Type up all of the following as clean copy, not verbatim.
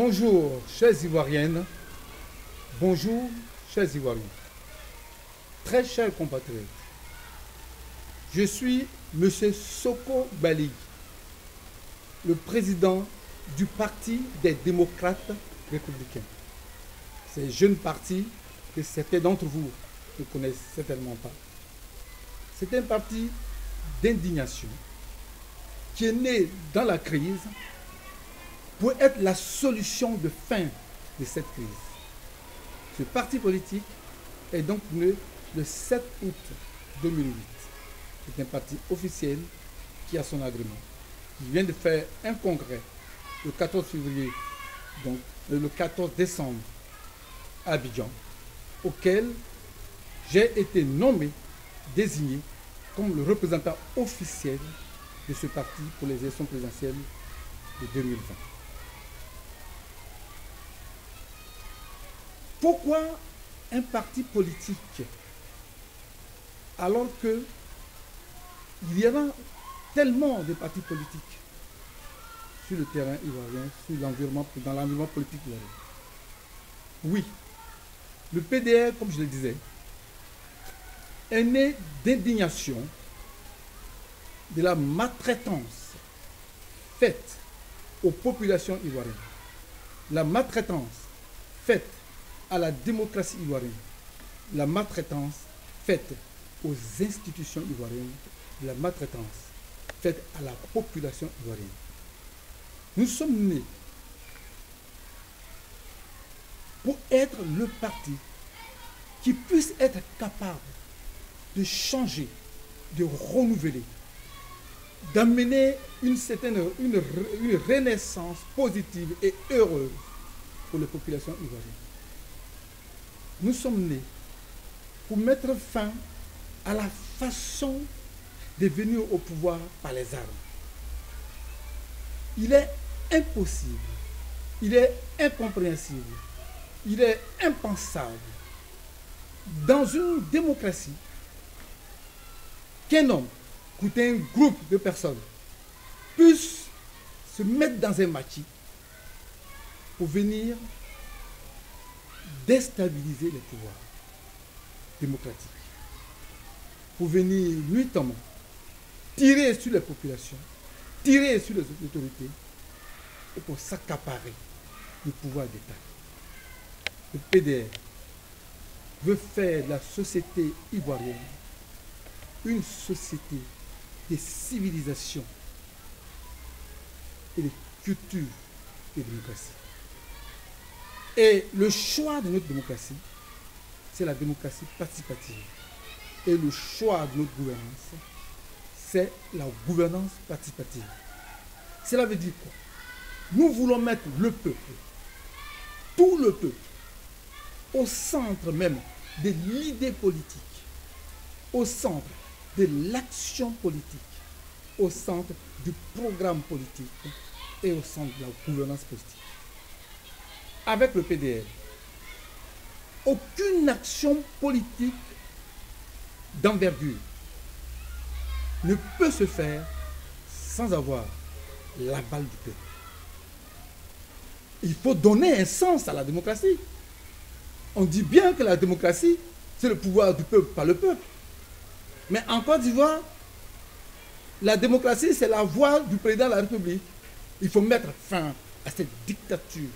Bonjour, chères Ivoiriennes. Bonjour, chers Ivoiriens. Très chers compatriotes. Je suis M. Soko Bali, le président du Parti des démocrates républicains. C'est un jeune parti que certains d'entre vous ne connaissent certainement pas. C'est un parti d'indignation qui est né dans la crise pour être la solution de fin de cette crise. Ce parti politique est donc né le 7 août 2008. C'est un parti officiel qui a son agrément, qui vient de faire un congrès le 14 février, donc le 14 décembre à Abidjan, auquel j'ai été nommé, désigné comme le représentant officiel de ce parti pour les élections présidentielles de 2020. Pourquoi un parti politique alors que il y en a tellement de partis politiques sur le terrain ivoirien, dans l'environnement politique ivoirien? Oui, le PDR, comme je le disais, est né d'indignation de la maltraitance faite aux populations ivoiriennes, la maltraitance faite à la démocratie ivoirienne, la maltraitance faite aux institutions ivoiriennes, la maltraitance faite à la population ivoirienne. Nous sommes nés pour être le parti qui puisse être capable de changer, de renouveler, d'amener une renaissance positive et heureuse pour les populations ivoiriennes. Nous sommes nés pour mettre fin à la façon de venir au pouvoir par les armes. Il est impossible, il est incompréhensible, il est impensable dans une démocratie qu'un homme ou un groupe de personnes puisse se mettre dans un maquis pour venir déstabiliser les pouvoirs démocratiques, pour venir nuitamment tirer sur les populations, tirer sur les autorités et pour s'accaparer du pouvoir d'État. Le PDR veut faire de la société ivoirienne une société de civilisation et de culture et de démocratie. Et le choix de notre démocratie, c'est la démocratie participative. Et le choix de notre gouvernance, c'est la gouvernance participative. Cela veut dire quoi? Nous voulons mettre le peuple, tout le peuple, au centre même de l'idée politique, au centre de l'action politique, au centre du programme politique et au centre de la gouvernance politique. Avec le PDR, aucune action politique d'envergure ne peut se faire sans avoir l'aval du peuple. Il faut donner un sens à la démocratie. On dit bien que la démocratie, c'est le pouvoir du peuple par le peuple. Mais en Côte d'Ivoire, la démocratie, c'est la voix du président de la République. Il faut mettre fin à cette dictature,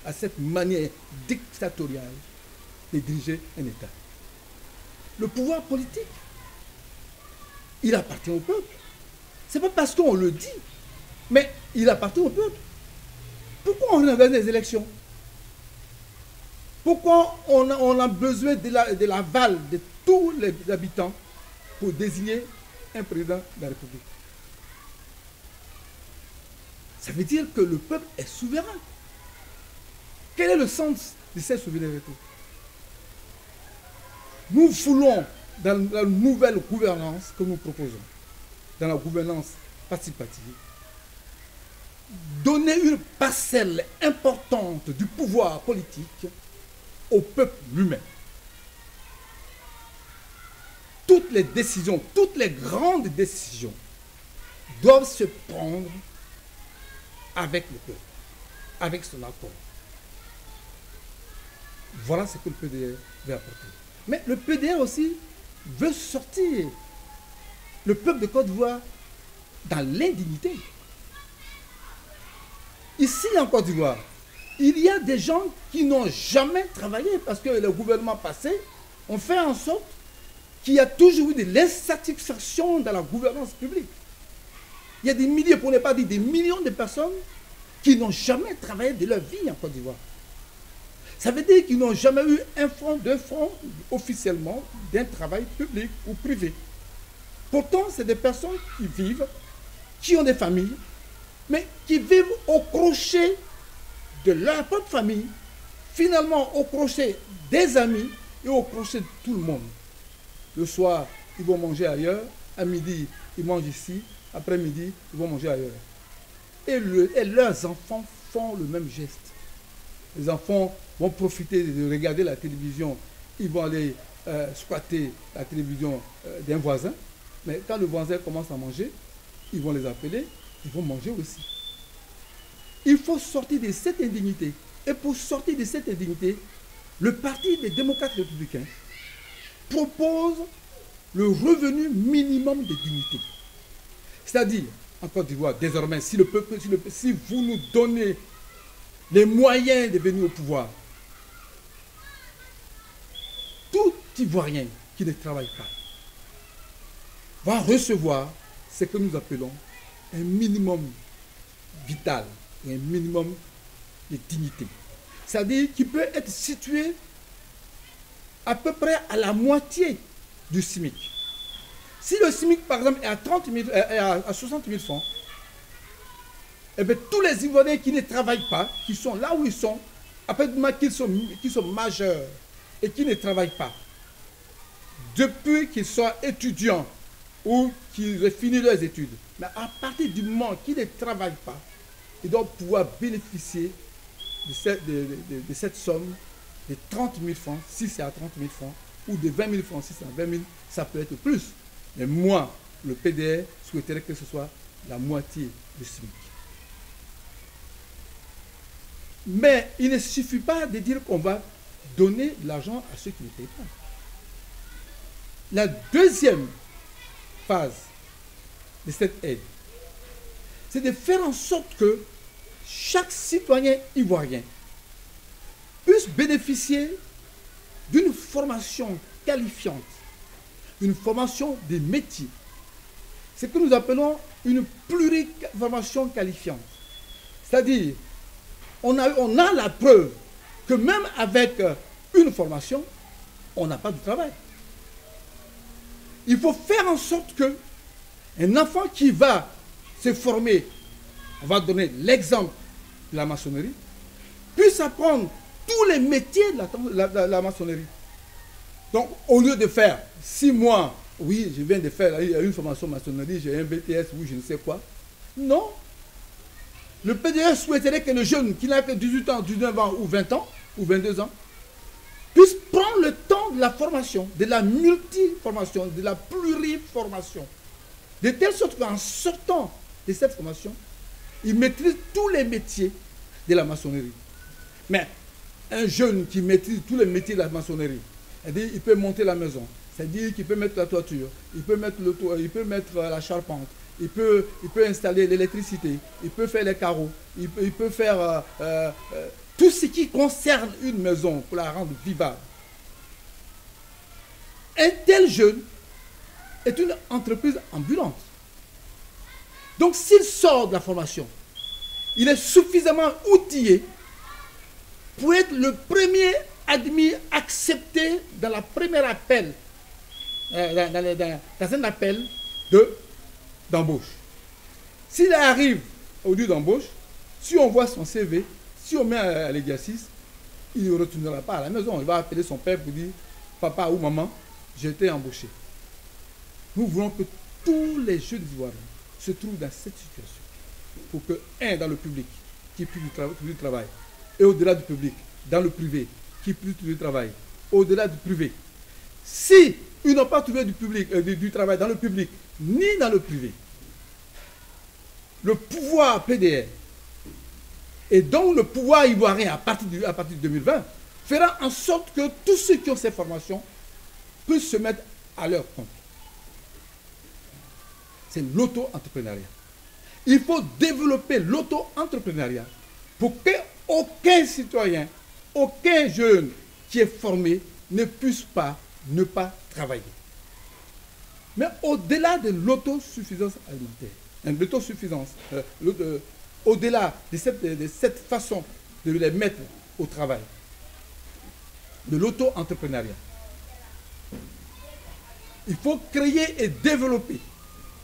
à cette manière dictatoriale de diriger un État. Le pouvoir politique, il appartient au peuple. Ce n'est pas parce qu'on le dit, mais il appartient au peuple. Pourquoi on organise des élections? Pourquoi on a besoin de l'aval de tous les habitants pour désigner un président de la République? Ça veut dire que le peuple est souverain. Quel est le sens de cette souveraineté? Nous voulons, dans la nouvelle gouvernance que nous proposons, dans la gouvernance participative, donner une parcelle importante du pouvoir politique au peuple lui-même. Toutes les décisions, toutes les grandes décisions doivent se prendre avec le peuple. avec son accord. Voilà ce que le PDR veut apporter. Mais le PDR aussi veut sortir le peuple de Côte d'Ivoire dans l'indignité. Ici en Côte d'Ivoire, il y a des gens qui n'ont jamais travaillé parce que le gouvernement passé ont fait en sorte qu'il y a toujours eu de l'insatisfaction dans la gouvernance publique. Il y a des milliers, pour ne pas dire des millions de personnes qui n'ont jamais travaillé de leur vie en Côte d'Ivoire. Ça veut dire qu'ils n'ont jamais eu un franc, deux francs officiellement d'un travail public ou privé. Pourtant, c'est des personnes qui vivent, qui ont des familles, mais qui vivent au crochet de leur propre famille, finalement au crochet des amis et au crochet de tout le monde. Le soir, ils vont manger ailleurs, à midi, ils mangent ici, après-midi, ils vont manger ailleurs. Et leurs enfants font le même geste. Les enfants vont profiter de regarder la télévision, ils vont aller squatter la télévision d'un voisin, mais quand le voisin commence à manger, ils vont les appeler, ils vont manger aussi. Il faut sortir de cette indignité. Et pour sortir de cette indignité, le Parti des démocrates républicains propose le revenu minimum de dignité. C'est-à-dire, en Côte d'Ivoire, désormais, si vous nous donnez les moyens de venir au pouvoir, tout Ivoirien qui ne travaille pas va recevoir ce que nous appelons un minimum vital et un minimum de dignité. C'est-à-dire qu'il peut être situé à peu près à la moitié du SMIC. Si le SMIC, par exemple, est à 60 000 francs, eh bien, tous les Ivoiriens qui ne travaillent pas, qui sont là où ils sont, après qu'ils sont majeurs et qui ne travaillent pas, depuis qu'ils soient étudiants ou qu'ils aient fini leurs études, mais à partir du moment qu'ils ne travaillent pas, ils doivent pouvoir bénéficier de cette somme de 30 000 francs, si c'est à 30 000 francs, ou de 20 000 francs, si c'est à 20 000, ça peut être plus. Mais moi, le PDR, souhaiterais que ce soit la moitié du SMIC. Mais il ne suffit pas de dire qu'on va donner de l'argent à ceux qui ne payent pas. La deuxième phase de cette aide, c'est de faire en sorte que chaque citoyen ivoirien puisse bénéficier d'une formation qualifiante, une formation des métiers. C'est ce que nous appelons une pluriformation qualifiante. C'est-à-dire, on a la preuve que même avec une formation, on n'a pas de travail. Il faut faire en sorte que un enfant qui va se former, on va donner l'exemple de la maçonnerie, puisse apprendre tous les métiers de la maçonnerie. Donc, au lieu de faire 6 mois, oui, je viens de faire une formation maçonnerie, j'ai un BTS, oui, je ne sais quoi. Non. Le PDR souhaiterait que le jeune qui n'a que 18 ans, 19 ans ou 20 ans, ou 22 ans, puisse prendre le temps de la formation, de la multiformation, de la pluriformation. De telle sorte qu'en sortant de cette formation, il maîtrise tous les métiers de la maçonnerie. Mais un jeune qui maîtrise tous les métiers de la maçonnerie, c'est-à-dire il peut monter la maison, c'est-à-dire qu'il peut mettre la toiture, il peut mettre le toit, il peut mettre la charpente, il peut installer l'électricité, il peut faire les carreaux, il peut faire tout ce qui concerne une maison pour la rendre vivable. Un tel jeune est une entreprise ambulante. Donc s'il sort de la formation, il est suffisamment outillé pour être le premier admis, accepté dans la première appel, dans un appel d'embauche. S'il arrive au lieu d'embauche, si on voit son CV, si on met à l'exercice, il ne retournera pas à la maison. Il va appeler son père pour dire « Papa ou maman, j'ai été embauché ». Nous voulons que tous les jeunes Ivoiriens se trouvent dans cette situation. Pour que, dans le public, qui puisse du travail, et au-delà du public, dans le privé, qui puisse du travail, au-delà du privé. Si ils n'ont pas trouvé du travail dans le public, ni dans le privé, le pouvoir PDR et donc le pouvoir ivoirien à partir de 2020 fera en sorte que tous ceux qui ont ces formations puissent se mettre à leur compte. C'est l'auto-entrepreneuriat. Il faut développer l'auto-entrepreneuriat pour qu'aucun citoyen, aucun jeune qui est formé ne puisse pas ne pas travailler. Mais au-delà de l'autosuffisance alimentaire, l'autosuffisance, au-delà de cette façon de les mettre au travail, de l'auto-entrepreneuriat, il faut créer et développer.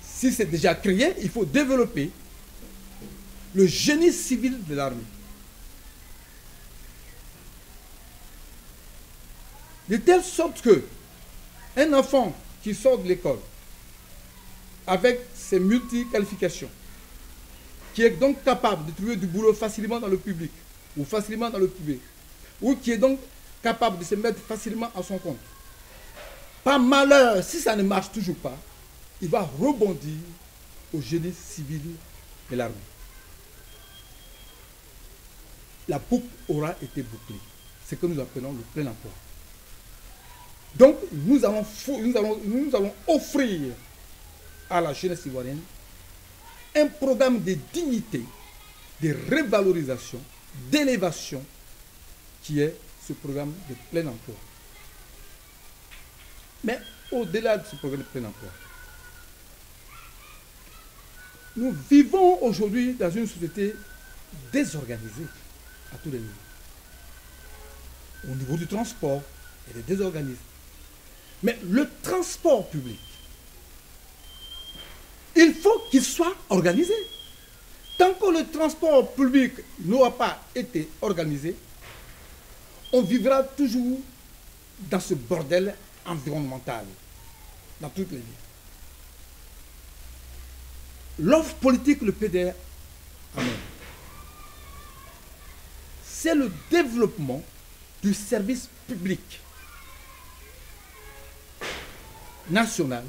Si c'est déjà créé, il faut développer le génie civil de l'armée. De telle sorte que un enfant qui sort de l'école avec ses multi-qualifications, qui est donc capable de trouver du boulot facilement dans le public ou facilement dans le privé, ou qui est donc capable de se mettre facilement à son compte, par malheur, si ça ne marche toujours pas, il va rebondir au génie civil de l'armée. La boucle aura été bouclée. C'est ce que nous appelons le plein emploi. Donc, nous allons offrir à la jeunesse ivoirienne un programme de dignité, de révalorisation, d'élévation, qui est ce programme de plein emploi. Mais au-delà de ce programme de plein emploi, nous vivons aujourd'hui dans une société désorganisée à tous les niveaux. Au niveau du transport, il est désorganisé. Mais le transport public, il faut qu'il soit organisé. Tant que le transport public n'aura pas été organisé, on vivra toujours dans ce bordel environnemental, dans toutes les villes. L'offre politique, le PDR, c'est le développement du service public national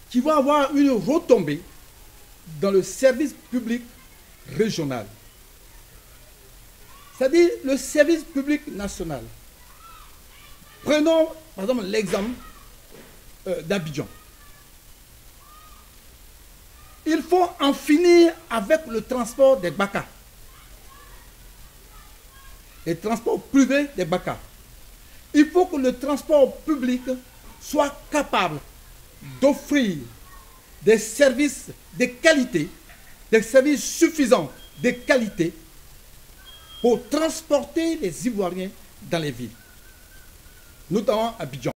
qui va avoir une retombée dans le service public régional. C'est-à-dire le service public national. Prenons par exemple l'exemple d'Abidjan. Il faut en finir avec le transport des Baka. Les transports privés des Baka. Il faut que le transport public soit capable d'offrir des services de qualité, des services suffisants de qualité pour transporter les Ivoiriens dans les villes, notamment à Abidjan.